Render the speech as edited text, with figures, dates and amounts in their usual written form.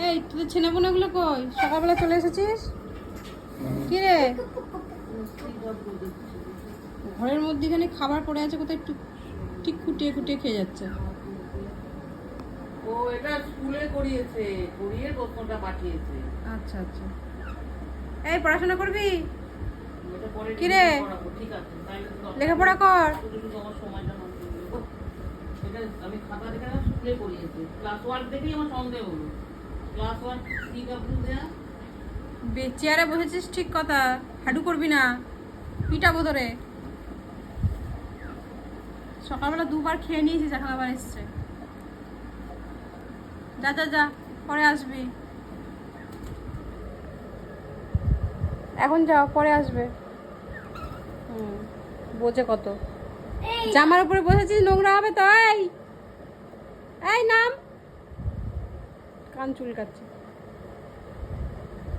এই তোদের ছেলেপুলেগুলো কই? সকালবেলা চলে এসেছিস? কি রে, ঘরের মধ্যেখানে খাবার পড়ে আছে কোথায়? একটু ঠিক খুঁটিয়ে খুঁটিয়ে খেয়ে যাচ্ছে। ও এটা স্কুলে করিয়েছে, করিয়ে প্রশ্নটা পাঠিয়েছে। আচ্ছা আচ্ছা। এই পড়াশোনা করবি? এটা পরে কি রে? পড়াবো, ঠিক আছে তাহলে তো লেখাপড়া কর। শুধু আমার সময়টা নষ্ট হয়ে গেল। এটা আমি খাতা দেখে না স্কুলে করিয়েছে, ক্লাস 1 দেখেই আমার সন্দেহ হলো। ক্লাস 1 সিডব্লিউ দেয়া। চেয়ারে বসেছিস ঠিক কথা, হাডু করবি না, পিটাবো ধরে। সকালবেলা দুবার খেয়ে নিয়েছিস, এখন আবার এসছে। যা যা যা, পরে আসবি। এখন যাও, পরে আসবে। বোঝে কত। জামার উপরে বসেছিস, নোংরা হবে তো। এই এই নাম, কান চুলকাচ্ছে।